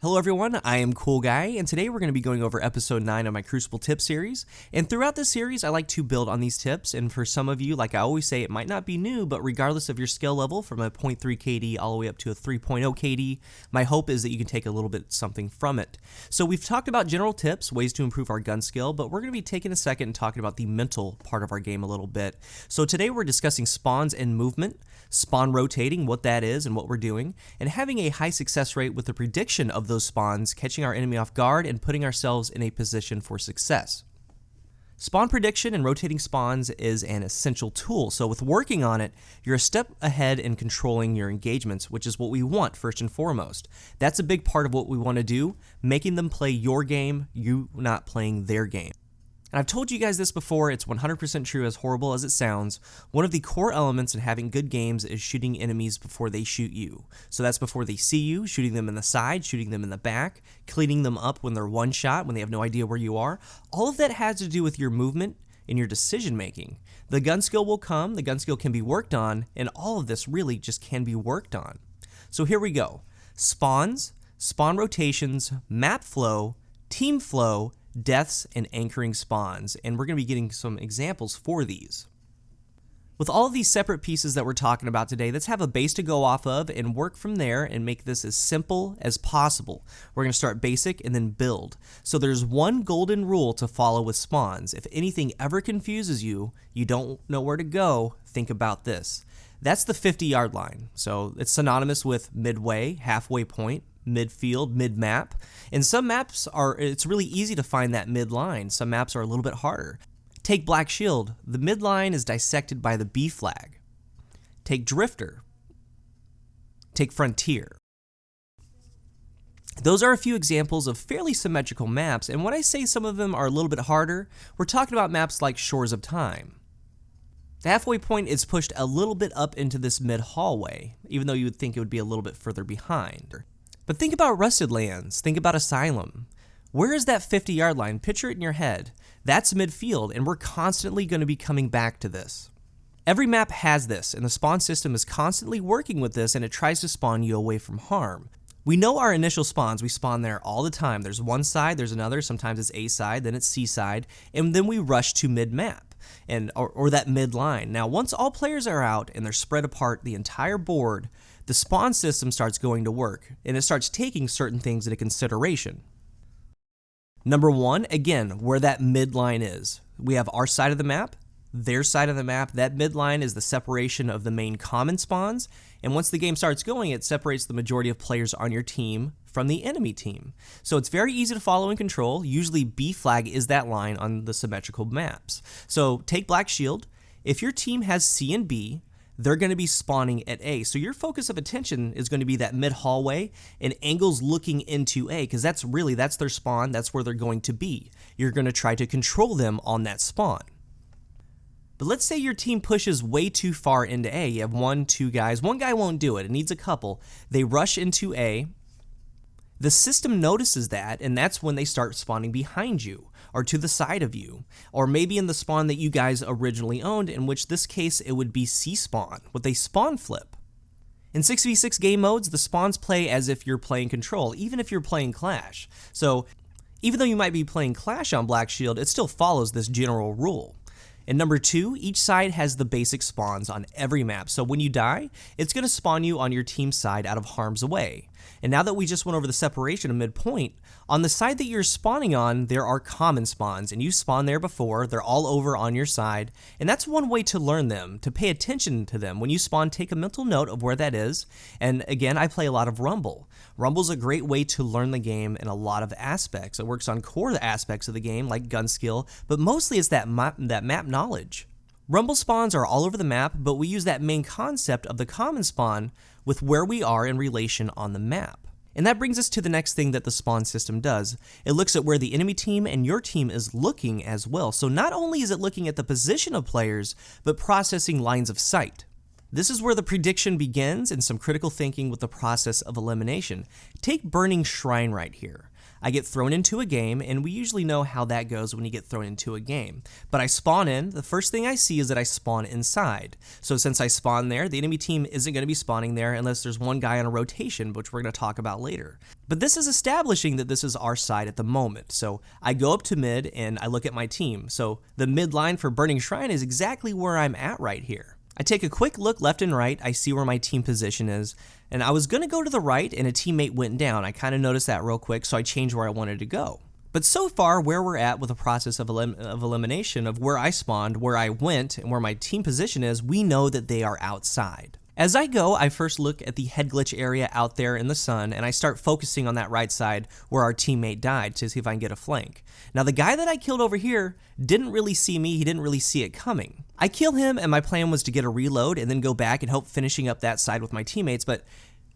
Hello everyone, I am CoolGuy, and today we're going to be going over episode 9 of my Crucible tip series. And throughout this series, I like to build on these tips, and for some of you, like I always say, it might not be new, but regardless of your skill level, from a 0.3 KD all the way up to a 3.0 KD, my hope is that you can take a little bit something from it. So we've talked about general tips, ways to improve our gun skill, but we're going to be taking a second and talking about the mental part of our game a little bit. So today we're discussing spawns and movement, spawn rotating, what that is and what we're doing, and having a high success rate with the prediction of those spawns, catching our enemy off guard, and putting ourselves in a position for success. Spawn prediction and rotating spawns is an essential tool, so with working on it, you're a step ahead in controlling your engagements, which is what we want first and foremost. That's a big part of what we want to do, making them play your game, you not playing their game. And I've told you guys this before, it's 100% true, as horrible as it sounds. One of the core elements in having good games is shooting enemies before they shoot you. So that's before they see you, shooting them in the side, shooting them in the back, cleaning them up when they're one shot, when they have no idea where you are. All of that has to do with your movement and your decision making. The gun skill will come, the gun skill can be worked on, and all of this really just can be worked on. So here we go. Spawns, spawn rotations, map flow, team flow, deaths, and anchoring spawns, and we're going to be getting some examples for these. With all of these separate pieces that we're talking about today, let's have a base to go off of and work from there and make this as simple as possible. We're going to start basic and then build. So there's one golden rule to follow with spawns. If anything ever confuses you, you don't know where to go, think about this. That's the 50-yard line. So it's synonymous with midway, halfway point, midfield, mid-map. And some maps it's really easy to find that mid-line. Some maps are a little bit harder. Take Black Shield. The mid-line is dissected by the B flag. Take Drifter. Take Frontier. Those are a few examples of fairly symmetrical maps, and when I say some of them are a little bit harder, we're talking about maps like Shores of Time. The halfway point is pushed a little bit up into this mid-hallway, even though you would think it would be a little bit further behind. But think about Rusted Lands, think about Asylum. Where is that 50-yard line? Picture it in your head. That's midfield, and we're constantly going to be coming back to this. Every map has this, and the spawn system is constantly working with this, and it tries to spawn you away from harm. We know our initial spawns, we spawn there all the time. There's one side, there's another, sometimes it's A side, then it's C side, and then we rush to mid-map. Or that mid-line. Now, once all players are out and they're spread apart the entire board, the spawn system starts going to work, and it starts taking certain things into consideration. Number one, again, where that midline is. We have our side of the map, their side of the map. That midline is the separation of the main common spawns, and once the game starts going, it separates the majority of players on your team from the enemy team. So it's very easy to follow and control. Usually B flag is that line on the symmetrical maps. So take Black Shield. If your team has C and B, they're going to be spawning at A. So your focus of attention is going to be that mid-hallway and angles looking into A, because that's their spawn, that's where they're going to be. You're going to try to control them on that spawn. But let's say your team pushes way too far into A. You have 1, 2 guys. One guy won't do it. It needs a couple. They rush into A. The system notices that, and that's when they start spawning behind you, or to the side of you, or maybe in the spawn that you guys originally owned, in which this case it would be C spawn, with a spawn flip. In 6v6 game modes, the spawns play as if you're playing Control, even if you're playing Clash. So even though you might be playing Clash on Black Shield, it still follows this general rule. And number two, each side has the basic spawns on every map. So when you die, it's going to spawn you on your team side out of harm's way. And now that we just went over the separation of midpoint, on the side that you're spawning on, there are common spawns, and you spawned there before, they're all over on your side, and that's one way to learn them, to pay attention to them. When you spawn, take a mental note of where that is, and again, I play a lot of Rumble. Rumble's a great way to learn the game in a lot of aspects. It works on core aspects of the game, like gun skill, but mostly it's that map knowledge. Rumble spawns are all over the map, but we use that main concept of the common spawn with where we are in relation on the map. And that brings us to the next thing that the spawn system does. It looks at where the enemy team and your team is looking as well. So not only is it looking at the position of players, but processing lines of sight. This is where the prediction begins and some critical thinking with the process of elimination. Take Burning Shrine right here. I get thrown into a game, and we usually know how that goes when you get thrown into a game. But I spawn in, the first thing I see is that I spawn inside. So since I spawn there, the enemy team isn't going to be spawning there unless there's one guy on a rotation, which we're going to talk about later. But this is establishing that this is our side at the moment. So I go up to mid and I look at my team. So the mid line for Burning Shrine is exactly where I'm at right here. I take a quick look left and right, I see where my team position is, and I was going to go to the right and a teammate went down. I kind of noticed that real quick, so I changed where I wanted to go. But so far, where we're at with the process of elimination of where I spawned, where I went, and where my team position is, we know that they are outside. As I go, I first look at the head glitch area out there in the sun, and I start focusing on that right side where our teammate died to see if I can get a flank. Now the guy that I killed over here didn't really see me, he didn't really see it coming. I kill him and my plan was to get a reload and then go back and hope finishing up that side with my teammates, but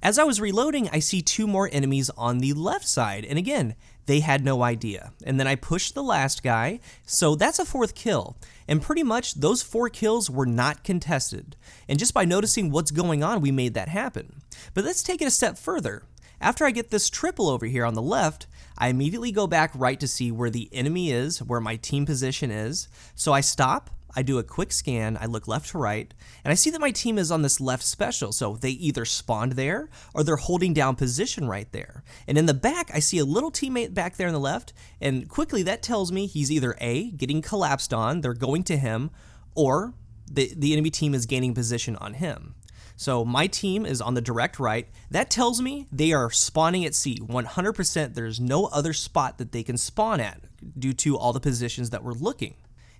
as I was reloading, I see two more enemies on the left side, and again, they had no idea. And then I pushed the last guy, so that's a 4th kill. And pretty much those 4 kills were not contested. And just by noticing what's going on, we made that happen. But let's take it a step further. After I get this triple over here on the left, I immediately go back right to see where the enemy is, where my team position is. So I stop, I do a quick scan, I look left to right, and I see that my team is on this left special, so they either spawned there or they're holding down position right there. And in the back, I see a little teammate back there on the left, and quickly that tells me he's either A, getting collapsed on, they're going to him, or the enemy team is gaining position on him. So my team is on the direct right. That tells me they are spawning at C. 100%, there's no other spot that they can spawn at due to all the positions that we're looking.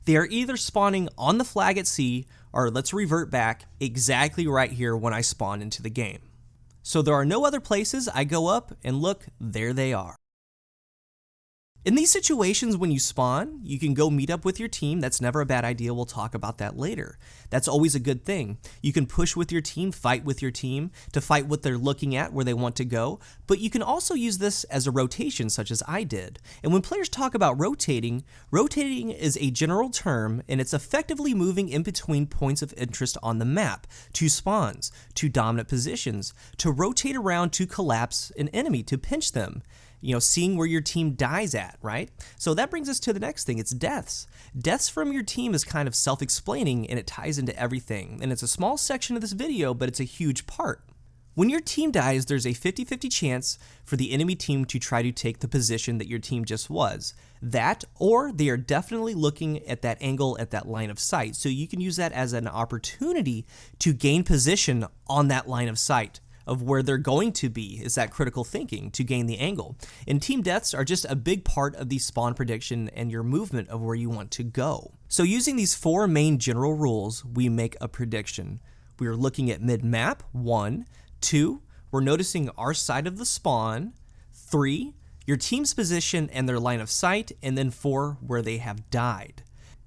They are either spawning on the flag at C, or let's revert back exactly right here when I spawn into the game. So there are no other places. I go up and look, there they are. In these situations when you spawn, you can go meet up with your team. That's never a bad idea. We'll talk about that later. That's always a good thing. You can push with your team, fight with your team to fight what they're looking at, where they want to go. But you can also use this as a rotation, such as I did. And when players talk about rotating, rotating is a general term, and it's effectively moving in between points of interest on the map, to spawns, to dominant positions, to rotate around to collapse an enemy, to pinch them. You know, seeing where your team dies at, right? So that brings us to the next thing, it's deaths. Deaths from your team is kind of self-explaining and it ties into everything. And it's a small section of this video, but it's a huge part. When your team dies, there's a 50-50 chance for the enemy team to try to take the position that your team just was. That, or they are definitely looking at that angle, at that line of sight. So you can use that as an opportunity to gain position on that line of sight of where they're going to be, is that critical thinking to gain the angle. And team deaths are just a big part of the spawn prediction and your movement of where you want to go. So using these 4 main general rules, we make a prediction. We are looking at mid-map, 1, 2, we're noticing our side of the spawn, 3, your team's position and their line of sight, and then 4, where they have died.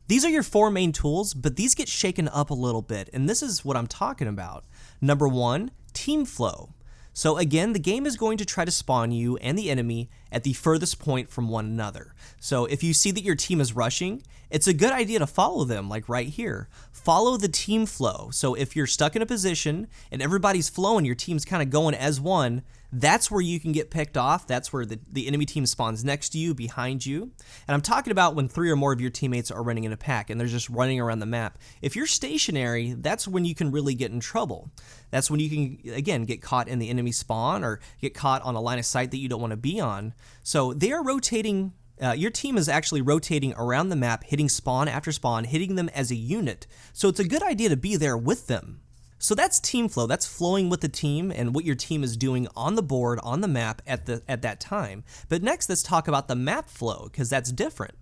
These are your 4 main tools, but these get shaken up a little bit, and this is what I'm talking about. Number 1, team flow. So again, the game is going to try to spawn you and the enemy at the furthest point from one another. So if you see that your team is rushing, it's a good idea to follow them, like right here. Follow the team flow. So if you're stuck in a position and everybody's flowing, your team's kind of going as one, that's where you can get picked off. That's where the enemy team spawns next to you, behind you. And I'm talking about when 3 or more of your teammates are running in a pack and they're just running around the map. If you're stationary, that's when you can really get in trouble. That's when you can, again, get caught in the enemy spawn or get caught on a line of sight that you don't want to be on. So they are rotating. Your team is actually rotating around the map, hitting spawn after spawn, hitting them as a unit. So it's a good idea to be there with them. So that's team flow. That's flowing with the team and what your team is doing on the board, on the map at that time. But next, let's talk about the map flow, because that's different.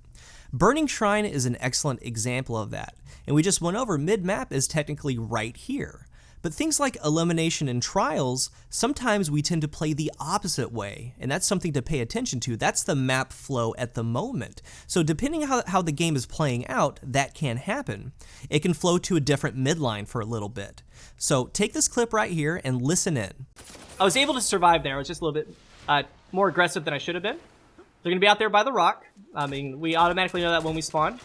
Burning Shrine is an excellent example of that. And we just went over mid-map is technically right here. But things like elimination and trials, sometimes we tend to play the opposite way, and that's something to pay attention to. That's the map flow at the moment. So depending how the game is playing out, that can happen. It can flow to a different midline for a little bit. So take this clip right here and listen in. I was able to survive there. I was just a little bit more aggressive than I should have been. They're going to be out there by the rock. I mean, we automatically know that when we spawn.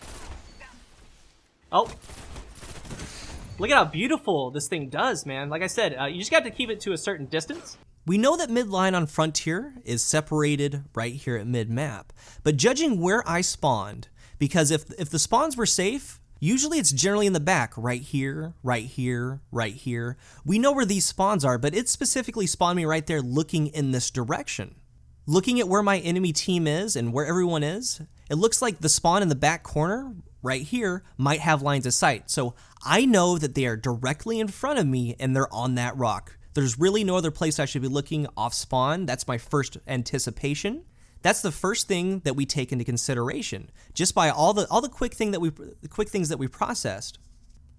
Oh. Look at how beautiful this thing does, man. Like I said, you just got to keep it to a certain distance. We know that midline on Frontier is separated right here at mid-map, but judging where I spawned, because if the spawns were safe, usually it's generally in the back, right here, right here, right here. We know where these spawns are, but it specifically spawned me right there looking in this direction. Looking at where my enemy team is and where everyone is, it looks like the spawn in the back corner right here might have lines of sight. So I know that they are directly in front of me and they're on that rock. There's really no other place I should be looking off spawn. That's my first anticipation. That's the first thing that we take into consideration, just by all the quick things that we processed,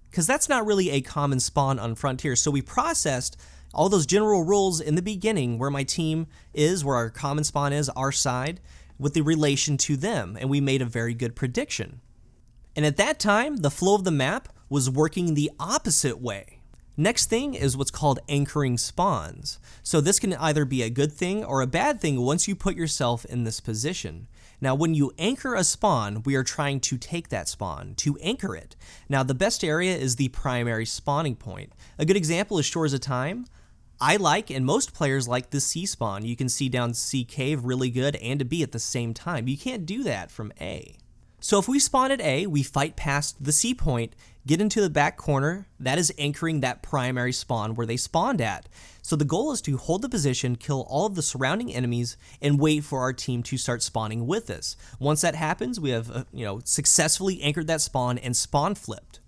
because that's not really a common spawn on Frontier. So we processed all those general rules in the beginning, where my team is, where our common spawn is, our side, with the relation to them, and we made a very good prediction. And at that time, the flow of the map was working the opposite way. Next thing is what's called anchoring spawns. So this can either be a good thing or a bad thing once you put yourself in this position. Now, when you anchor a spawn, we are trying to take that spawn, to anchor it. Now, the best area is the primary spawning point. A good example is Shores of Time. I like, and most players like, the C spawn. You can see down C cave really good and a B at the same time. You can't do that from A. So if we spawn at A, we fight past the C point, get into the back corner, that is anchoring that primary spawn where they spawned at. So the goal is to hold the position, kill all of the surrounding enemies, and wait for our team to start spawning with us. Once that happens, we have successfully anchored that spawn and spawn flipped.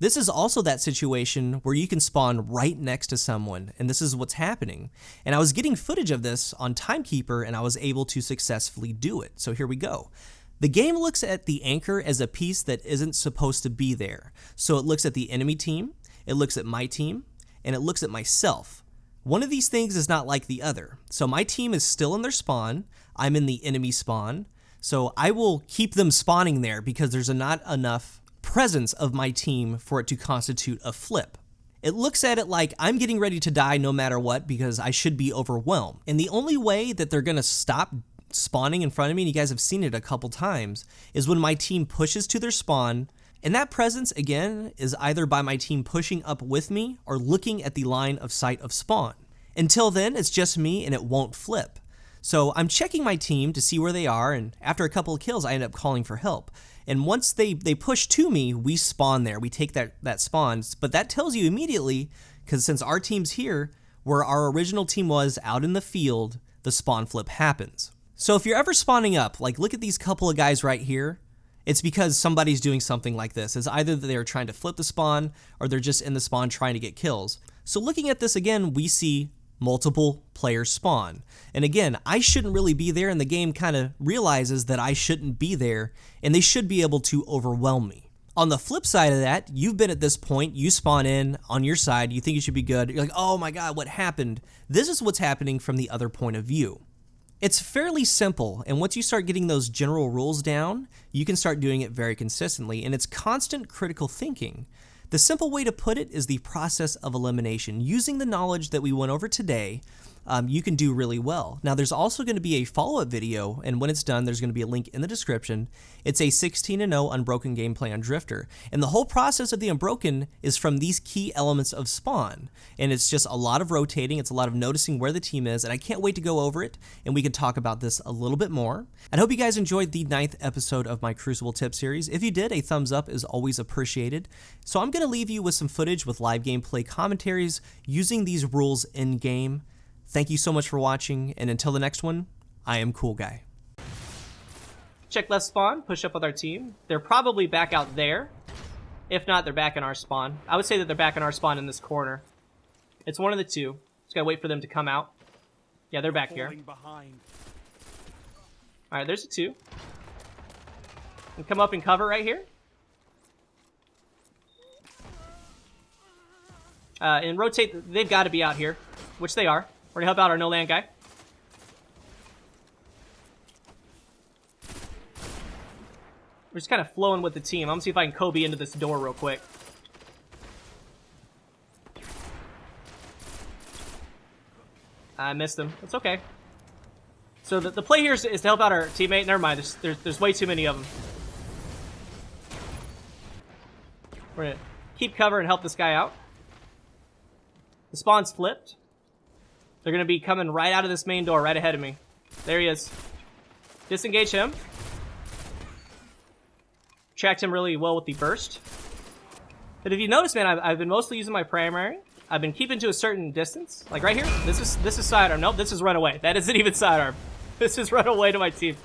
This is also that situation where you can spawn right next to someone, and this is what's happening. And I was getting footage of this on Timekeeper, and I was able to successfully do it. So here we go. The game looks at the anchor as a piece that isn't supposed to be there. So it looks at the enemy team, it looks at my team, and it looks at myself. One of these things is not like the other. So my team is still in their spawn, I'm in the enemy spawn, so I will keep them spawning there because there's not enough presence of my team for it to constitute a flip. It looks at it like I'm getting ready to die no matter what because I should be overwhelmed. And the only way that they're gonna stop spawning in front of me, and you guys have seen it a couple times, is when my team pushes to their spawn, and that presence, again, is either by my team pushing up with me or looking at the line of sight of spawn. Until then, it's just me and it won't flip. So I'm checking my team to see where they are, and after a couple of kills, I end up calling for help. And once they push to me, we spawn there. We take that spawn, but that tells you immediately, because since our team's here, where our original team was out in the field, the spawn flip happens. So if you're ever spawning up, like look at these couple of guys right here, it's because somebody's doing something like this. It's either that they're trying to flip the spawn or they're just in the spawn trying to get kills. So looking at this again, we see multiple players spawn. And again, I shouldn't really be there, and the game kind of realizes that I shouldn't be there, and they should be able to overwhelm me. On the flip side of that, you've been at this point, you spawn in on your side, you think you should be good, you're like, oh my god, what happened? This is what's happening from the other point of view. It's fairly simple, and once you start getting those general rules down, you can start doing it very consistently, and it's constant critical thinking. The simple way to put it is the process of elimination. Using the knowledge that we went over today, you can do really well. Now, there's also going to be a follow-up video, and when it's done, there's going to be a link in the description. It's a 16-0 Unbroken gameplay on Drifter, and the whole process of the Unbroken is from these key elements of spawn, and it's just a lot of rotating, it's a lot of noticing where the team is, and I can't wait to go over it, and we can talk about this a little bit more. I hope you guys enjoyed the 9th episode of my Crucible tip series. If you did, a thumbs up is always appreciated. So I'm going to leave you with some footage with live gameplay commentaries using these rules in-game. Thank you so much for watching, and until the next one, I am CoolGuy. Check left spawn, push up with our team. They're probably back out there. If not, they're back in our spawn. I would say that they're back in our spawn in this corner. It's one of the two. Just gotta wait for them to come out. Yeah, they're back here. Alright, there's a two. And come up and cover right here. And rotate. They've got to be out here, which they are. We're gonna help out our no-land guy. We're just kind of flowing with the team. I'm gonna see if I can Kobe into this door real quick. I missed him. It's okay. So the play here is to help out our teammate. Never mind. There's way too many of them. We're gonna keep cover and help this guy out. The spawn's flipped. They're going to be coming right out of this main door right ahead of me. There he is. Disengage him. Tracked him really well with the burst. But if you notice, man, I've been mostly using my primary. I've been keeping to a certain distance. Like right here, this is sidearm. Nope, this is run away. That isn't even sidearm. This is run away to my team.